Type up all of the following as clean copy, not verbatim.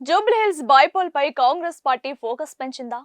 Jubilee Hills bypoll పై Congress party focus పెంచిందా?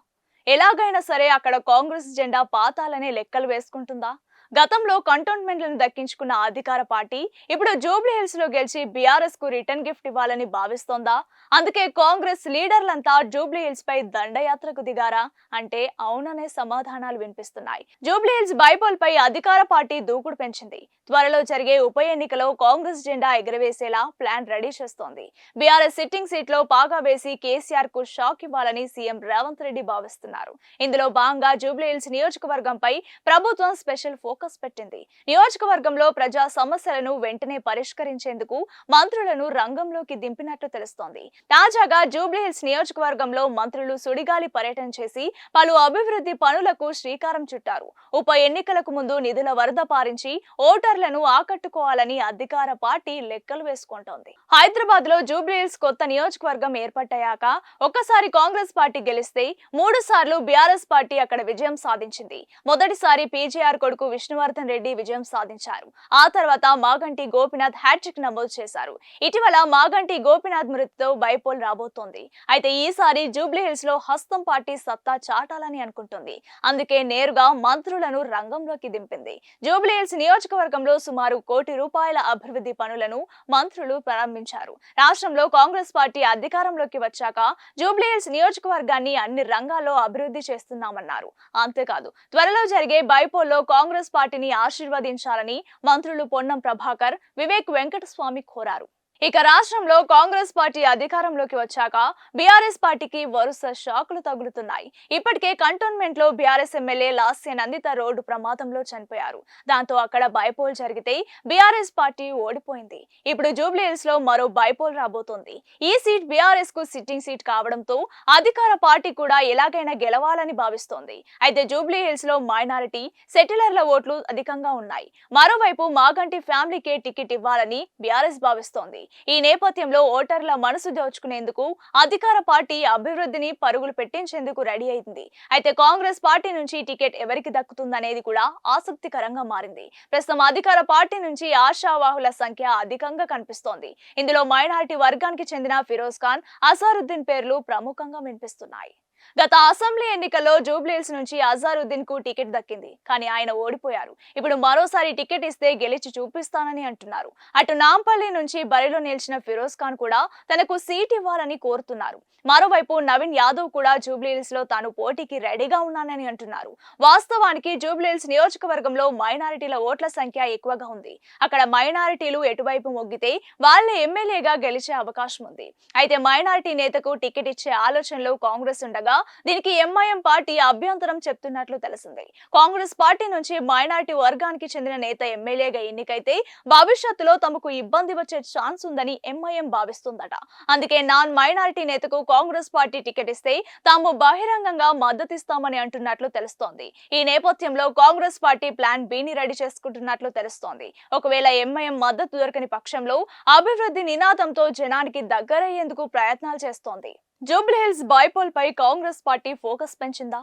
ఎలాగైనా సరే అక్కడ కాంగ్రెస్ జెండా పాతాలనే లెక్కలు వేసుకుంటుందా? గతంలో కంటోన్మెంట్లను దక్కించుకున్న అధికార పార్టీ ఇప్పుడు జూబ్లీహిల్స్ లో గెలిచి బీఆర్ఎస్ కు రిటర్న్ గిఫ్ట్ ఇవ్వాలని భావిస్తోందా? అందుకే కాంగ్రెస్ లీడర్లంతా జూబ్లీహిల్స్ పై దండయాత్రకు దిగారా అంటే అవుననే సమాధానాలు వినిపిస్తున్నాయి. జూబ్లీహిల్స్ బైపోల్ పై అధికార పార్టీ దూకుడు పెంచింది. త్వరలో జరిగే ఉప ఎన్నికలో కాంగ్రెస్ జెండా ఎగరవేసేలా ప్లాన్ రెడీ చేస్తోంది. బీఆర్ఎస్ సిట్టింగ్ సీట్ లో పాగా వేసి కేసీఆర్ కు షాక్ ఇవ్వాలని సీఎం రేవంత్ రెడ్డి భావిస్తున్నారు. ఇందులో భాగంగా జూబ్లీహిల్స్ నియోజకవర్గంపై ప్రభుత్వం స్పెషల్ ఫోకస్ పెట్టింది. నియోజకవర్గంలో ప్రజా సమస్యలను వెంటనే పరిష్కరించేందుకు మంత్రులను రంగంలోకి దింపినట్లు తెలుస్తోంది. తాజాగా జూబ్లీహిల్స్ నియోజకవర్గంలో మంత్రులు సుడిగాలి పర్యటన చేసి పలు అభివృద్ధి పనులకు శ్రీకారం చుట్టారు. ఉప ఎన్నికలకు ముందు నిధుల వరద పారించి ఓటర్లను ఆకట్టుకోవాలని అధికార పార్టీ లెక్కలు వేసుకుంటోంది. హైదరాబాద్ లో జూబ్లీహిల్స్ కొత్త నియోజకవర్గం ఏర్పడ్డాక ఒక్కసారి కాంగ్రెస్ పార్టీ గెలిస్తే 3 సార్లు బీఆర్ఎస్ పార్టీ అక్కడ విజయం సాధించింది. మొదటిసారి పీజేఆర్ కొడుకు విష్ణువర్ధన్ రెడ్డి విజయం సాధించారు. ఆ తర్వాత మాగంటి గోపీనాథ్ హ్యాట్రిక్ నమోదు చేశారు. ఇటీవల మాగంటి గోపీనాథ్ మృతితో బైపోల్ రాబోతోంది. అయితే ఈసారి జూబ్లీహిల్స్ లో హస్తం పార్టీ సత్తా చాటాలని అనుకుంటుంది. అందుకే నేరుగా మంత్రులను రంగంలోకి దింపింది. జూబ్లీహిల్స్ నియోజకవర్గంలో సుమారు ₹1 కోటి అభివృద్ధి పనులను మంత్రులు ప్రారంభించారు. రాష్ట్రంలో కాంగ్రెస్ పార్టీ అధికారంలోకి వచ్చాక జూబ్లీహిల్స్ నియోజకవర్గాన్ని అన్ని రంగాల్లో అభివృద్ధి చేస్తున్నామన్నారు. అంతేకాదు త్వరలో జరిగే బైపోల్లో కాంగ్రెస్ పార్టీని ఆశీర్వదించాలని మంత్రులు పొన్నం ప్రభాకర్, వివేక్ వెంకటస్వామి కోరారు. ఇక రాష్ట్రంలో కాంగ్రెస్ పార్టీ అధికారంలోకి వచ్చాక బీఆర్ఎస్ పార్టీకి వరుస షాకులు తగులుతున్నాయి. ఇప్పటికే కంటోన్మెంట్ లో బీఆర్ఎస్ ఎమ్మెల్యే లాస్య నందిత రోడ్డు ప్రమాదంలో చనిపోయారు. దాంతో అక్కడ బైపోల్ జరిగితే బీఆర్ఎస్ పార్టీ ఓడిపోయింది. ఇప్పుడు జూబ్లీహిల్స్ లో మరో బైపోల్ రాబోతోంది. ఈ సీట్ బీఆర్ఎస్ కు సిట్టింగ్ సీట్ కావడంతో అధికార పార్టీ కూడా ఎలాగైనా గెలవాలని భావిస్తోంది. అయితే జూబ్లీహిల్స్ లో మైనారిటీ సెటిలర్ల ఓట్లు అధికంగా ఉన్నాయి. మరోవైపు మాగంటి ఫ్యామిలీకే టికెట్ ఇవ్వాలని బీఆర్ఎస్ భావిస్తోంది. ఈ నేపథ్యంలో ఓటర్ల మనసు దోచుకునేందుకు అధికార పార్టీ అభివృద్ధిని పరుగులు పెట్టించేందుకు రెడీ అయింది. అయితే కాంగ్రెస్ పార్టీ నుంచి టికెట్ ఎవరికి దక్కుతుందనేది కూడా ఆసక్తికరంగా మారింది. ప్రస్తుతం అధికార పార్టీ నుంచి ఆశావాహుల సంఖ్య అధికంగా కనిపిస్తోంది. ఇందులో మైనారిటీ వర్గానికి చెందిన ఫిరోజ్ ఖాన్, అజారుద్దీన్ పేర్లు ప్రముఖంగా వినిపిస్తున్నాయి. గత అసెంబ్లీ ఎన్నికల్లో జూబ్లీహిల్స్ నుంచి అజారుద్దీన్ కు టికెట్ దక్కింది. కానీ ఆయన ఓడిపోయారు. ఇప్పుడు మరోసారి టికెట్ ఇస్తే గెలిచి చూపిస్తానని అంటున్నారు. అటు నాంపల్లి నుంచి బరిలో నిలిచిన ఫిరోజ్ ఖాన్ కూడా తనకు సీట్ ఇవ్వాలని కోరుతున్నారు. మరోవైపు నవీన్ యాదవ్ కూడా జూబ్లీహిల్స్ లో తాను పోటీకి రెడీగా ఉన్నానని అంటున్నారు. వాస్తవానికి జూబ్లీహిల్స్ నియోజకవర్గంలో మైనారిటీల ఓట్ల సంఖ్య ఎక్కువగా ఉంది. అక్కడ మైనారిటీలు ఎటువైపు మొగ్గితే వాళ్లే ఎమ్మెల్యేగా గెలిచే అవకాశం ఉంది. అయితే మైనారిటీ నేతకు టికెట్ ఇచ్చే ఆలోచనలో కాంగ్రెస్ ఉండగా దీనికి ఎంఐఎం పార్టీ అభ్యంతరం చెప్తున్నట్లు తెలిసింది. కాంగ్రెస్ పార్టీ నుంచి మైనారిటీ వర్గానికి చెందిన నేత ఎమ్మెల్యేగా ఎన్నికైతే భవిష్యత్తులో తమకు ఇబ్బంది వచ్చే ఛాన్స్ ఉందని ఎంఐఎం భావిస్తుందట. అందుకే నాన్ మైనారిటీ నేతకు కాంగ్రెస్ పార్టీ టికెట్ ఇస్తే తాము బహిరంగంగా మద్దతిస్తామని అంటున్నట్లు తెలుస్తోంది. ఈ నేపథ్యంలో కాంగ్రెస్ పార్టీ ప్లాన్ బిని రెడీ చేసుకుంటున్నట్లు తెలుస్తోంది. ఒకవేళ ఎంఐఎం మద్దతు దొరకని పక్షంలో అభివృద్ధి నినాదంతో జనానికి దగ్గరయ్యేందుకు ప్రయత్నాలు చేస్తోంది. జూబ్లీహిల్స్ బైపోల్ పై కాంగ్రెస్ పార్టీ ఫోకస్ పెంచిందా?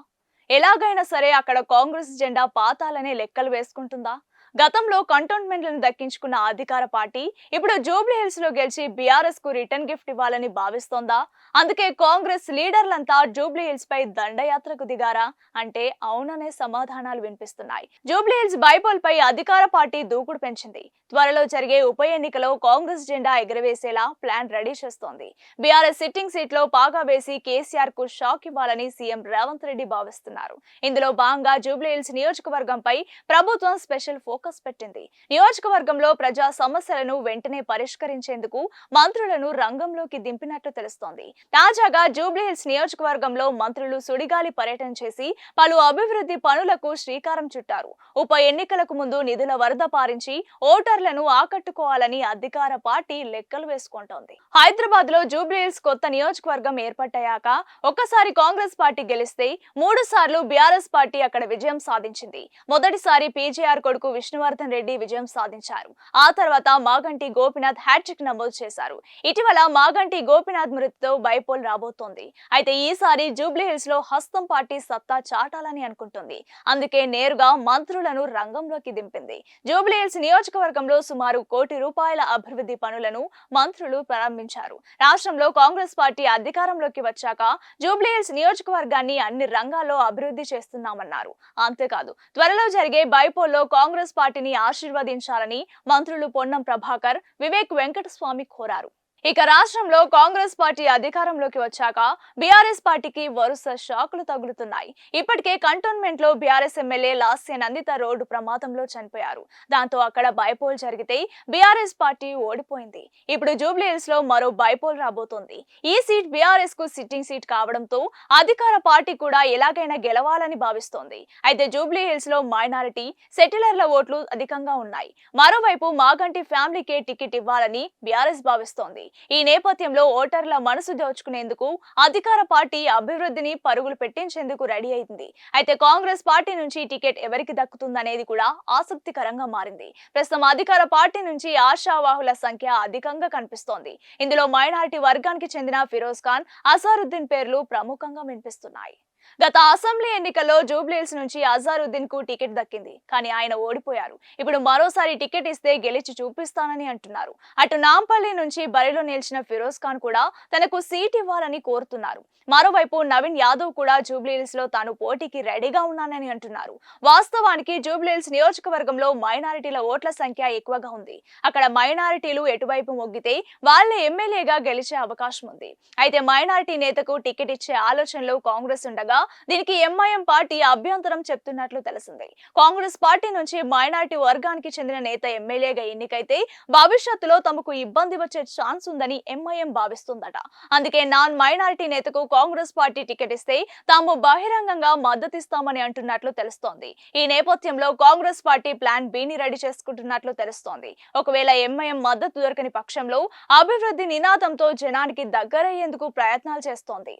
ఎలాగైనా సరే అక్కడ కాంగ్రెస్ జెండా పాతాలనే లెక్కలు వేసుకుంటుందా? గతంలో కంటోన్మెంట్లను దక్కించుకున్న అధికార పార్టీ ఇప్పుడు జూబ్లీహిల్స్ లో గెలిచి బీఆర్ఎస్ కు రిటర్న్ గిఫ్ట్ ఇవ్వాలని భావిస్తోందా? అందుకే కాంగ్రెస్ లీడర్లంతా జూబ్లీహిల్స్ పై దండయాత్రకు దిగారా అంటే అవుననే సమాధానాలు వినిపిస్తున్నాయి. జూబ్లీహిల్స్ బైపోల్ పై అధికార పార్టీ దూకుడు పెంచింది. త్వరలో జరిగే ఉప ఎన్నికలో కాంగ్రెస్ జెండా ఎగరవేసేలా ప్లాన్ రెడీ చేస్తోంది. బీఆర్ఎస్ సిట్టింగ్ సీట్ లో పాగా వేసి కేసీఆర్ కు షాక్ ఇవ్వాలని సీఎం రేవంత్ రెడ్డి భావిస్తున్నారు. ఇందులో భాగంగా జూబ్లీహిల్స్ నియోజకవర్గంపై ప్రభుత్వం స్పెషల్ ఫోకస్ పెట్టింది. నియోజకవర్గంలో ప్రజా సమస్యలను వెంటనే పరిష్కరించేందుకు మంత్రులను రంగంలోకి దింపినట్లు తెలుస్తోంది. తాజాగా జూబ్లీహిల్స్ నియోజకవర్గంలో మంత్రులు సుడిగాలి పర్యటన చేసి పలు అభివృద్ధి పనులకు శ్రీకారం చుట్టారు. ఉప ఎన్నికలకు ముందు నిధుల వరద పారించి ఓటర్లను ఆకట్టుకోవాలని అధికార పార్టీ లెక్కలు వేసుకుంటోంది. హైదరాబాద్ లో జూబ్లీహిల్స్ కొత్త నియోజకవర్గం ఏర్పడ్డాక ఒక్కసారి కాంగ్రెస్ పార్టీ గెలిస్తే 3 సార్లు బీఆర్ఎస్ పార్టీ అక్కడ విజయం సాధించింది. మొదటిసారి పీజేఆర్ కొడుకు విష్ణు విష్ణువర్ధన్ రెడ్డి విజయం సాధించారు. ఆ తర్వాత మాగంటి గోపీనాథ్ హ్యాట్రిక్ నమోదు చేశారు. ఇటీవల మాగంటి గోపీనాథ్ మృతితో బైపోల్ రాబోతోంది. అయితే ఈసారి జూబ్లీహిల్స్ లో హస్తం పార్టీ సత్తా చాటాలని అనుకుంటుంది. అందుకే నేరుగా మంత్రులను రంగంలోకి దింపింది. జూబ్లీహిల్స్ నియోజకవర్గంలో సుమారు ₹1 కోటి అభివృద్ధి పనులను మంత్రులు ప్రారంభించారు. రాష్ట్రంలో కాంగ్రెస్ పార్టీ అధికారంలోకి వచ్చాక జూబ్లీహిల్స్ నియోజకవర్గాన్ని అన్ని రంగాల్లో అభివృద్ధి చేస్తున్నామన్నారు. అంతేకాదు త్వరలో జరిగే బైపోల్లో కాంగ్రెస్ పార్టీని ఆశీర్వదించాలని మంత్రులు పొన్నం ప్రభాకర్, వివేక్ వెంకటస్వామి కోరారు. ఇక రాష్ట్రంలో కాంగ్రెస్ పార్టీ అధికారంలోకి వచ్చాక బీఆర్ఎస్ పార్టీకి వరుస షాకులు తగులుతున్నాయి. ఇప్పటికే కంటోన్మెంట్ లో బీఆర్ఎస్ ఎమ్మెల్యే లాస్య నందిత రోడ్డు ప్రమాదంలో చనిపోయారు. దాంతో అక్కడ బైపోల్ జరిగితే బీఆర్ఎస్ పార్టీ ఓడిపోయింది. ఇప్పుడు జూబ్లీహిల్స్ లో మరో బైపోల్ రాబోతోంది. ఈ సీట్ బీఆర్ఎస్ కు సిట్టింగ్ సీట్ కావడంతో అధికార పార్టీ కూడా ఎలాగైనా గెలవాలని భావిస్తోంది. అయితే జూబ్లీహిల్స్ లో మైనారిటీ సెటిలర్ల ఓట్లు అధికంగా ఉన్నాయి. మరోవైపు మాగంటి ఫ్యామిలీకే టికెట్ ఇవ్వాలని బీఆర్ఎస్ భావిస్తోంది. ఈ నేపథ్యంలో ఓటర్ల మనసు దోచుకునేందుకు అధికార పార్టీ అభివృద్ధిని పరుగులు పెట్టించేందుకు రెడీ అయింది. అయితే కాంగ్రెస్ పార్టీ నుంచి టికెట్ ఎవరికి దక్కుతుందనేది కూడా ఆసక్తికరంగా మారింది. ప్రస్తుతం అధికార పార్టీ నుంచి ఆశావాహుల సంఖ్య అధికంగా కనిపిస్తోంది. ఇందులో మైనారిటీ వర్గానికి చెందిన ఫిరోజ్ ఖాన్, అజారుద్దీన్ పేర్లు ప్రముఖంగా వినిపిస్తున్నాయి. గత అసెంబ్లీ ఎన్నికల్లో జూబ్లీహిల్స్ నుంచి అజారుద్దీన్ కు టికెట్ దక్కింది. కానీ ఆయన ఓడిపోయారు. ఇప్పుడు మరోసారి టికెట్ ఇస్తే గెలిచి చూపిస్తానని అంటున్నారు. అటు నాంపల్లి నుంచి బరిలో నిలిచిన ఫిరోజ్ ఖాన్ కూడా తనకు సీట్ ఇవ్వాలని కోరుతున్నారు. మరోవైపు నవీన్ యాదవ్ కూడా జూబ్లీహిల్స్ లో తాను పోటీకి రెడీగా ఉన్నానని అంటున్నారు. వాస్తవానికి జూబ్లీహిల్స్ నియోజకవర్గంలో మైనారిటీల ఓట్ల సంఖ్య ఎక్కువగా ఉంది. అక్కడ మైనారిటీలు ఎటువైపు మొగ్గితే వాళ్ళే ఎమ్మెల్యేగా గెలిచే అవకాశం ఉంది. అయితే మైనారిటీ నేతకు టికెట్ ఇచ్చే ఆలోచనలో కాంగ్రెస్ ఉండగా దీనికి ఎంఐఎం పార్టీ అభ్యంతరం చెప్తున్నట్లు తెలిసింది. కాంగ్రెస్ పార్టీ నుంచి మైనారిటీ వర్గానికి చెందిన నేత ఎమ్మెల్యేగా ఎన్నికైతే భవిష్యత్తులో తమకు ఇబ్బంది వచ్చే ఛాన్స్ ఉందని ఎంఐఎం భావిస్తుందట. అందుకే నాన్ మైనారిటీ నేతకు కాంగ్రెస్ పార్టీ టికెట్ ఇస్తే తాము బహిరంగంగా మద్దతిస్తామని అంటున్నట్లు తెలుస్తోంది. ఈ నేపథ్యంలో కాంగ్రెస్ పార్టీ ప్లాన్ బిని రెడీ చేసుకుంటున్నట్లు తెలుస్తోంది. ఒకవేళ ఎంఐఎం మద్దతు దొరకని పక్షంలో అభివృద్ధి నినాదంతో జనానికి దగ్గరయ్యేందుకు ప్రయత్నాలు చేస్తోంది.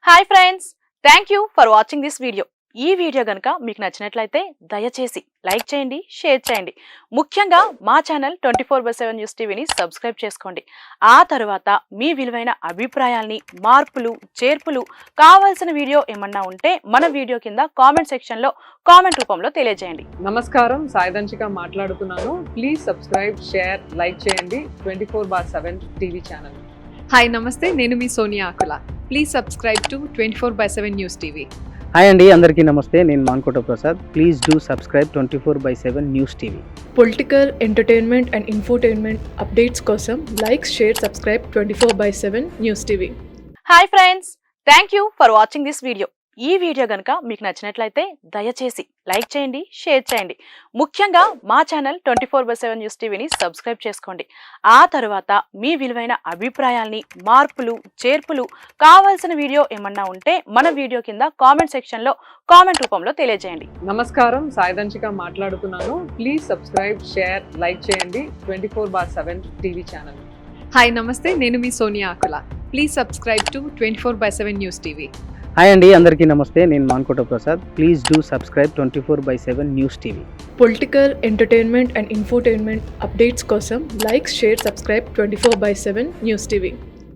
Hi friends, thank you for watching this video. ఈ వీడియో గనుక మీకు నచ్చినట్లయితే దయచేసి లైక్ చేయండి, షేర్ చేయండి. ముఖ్యంగా మా ఛానల్ 24/7 న్యూస్ టీవీని సబ్స్క్రైబ్ చేసుకోండి. ఆ తర్వాత మీ విలువైన అభిప్రాయాల్ని, మార్పులు, చేర్పులు, కావాల్సిన వీడియో ఏమన్నా ఉంటే మన వీడియో కింద కామెంట్ సెక్షన్లో కామెంట్ రూపంలో తెలియజేయండి. నమస్కారం, సాయిదంచిక మాట్లాడుతున్నాను. ప్లీజ్ సబ్స్క్రైబ్, షేర్, లైక్ చేయండి 24/7 టీవీ ఛానల్. హాయ్ నమస్తే, నేను మీ Sonia Akula. Please subscribe to 24/7 news TV. Hi అండి, అందరికీ నమస్తే. నేను Mankota Prasad. Please do subscribe 24/7 news TV. Political, entertainment and infotainment updates కోసం like, share, subscribe 24/7 news TV. Hi friends, thank you for watching this video. ఈ video గనుక మీకు నచ్చినట్లయితే దయచేసి లైక్ చేయండి, షేర్ చేయండి. ముఖ్యంగా మా ఛానల్ 24/7 న్యూస్ టీవీని సబ్స్క్రైబ్ చేసుకోండి. ఆ తర్వాత మీ విలువైన అభిప్రాయాల్ని, మార్పులు, చేర్పులు, కావాల్సిన వీడియో ఏమన్నా ఉంటే మన వీడియో కింద కామెంట్ సెక్షన్లో కామెంట్ రూపంలో తెలియజేయండి. నమస్కారం, సాయిదంచిక మాట్లాడుతున్నాను. ప్లీజ్ సబ్స్క్రైబ్, షేర్, లైక్ చేయండి 24/7 టీవీ ఛానల్. హాయ్ నమస్తే, నేను మీ Sonia Akula. Please subscribe to 24/7 news TV. Hi అండి, అందరికీ నమస్తే. నేను Mankota Prasad. Please do subscribe 24/7 news TV. Political, entertainment and infotainment updates కోసం like, share, subscribe 24/7 news TV.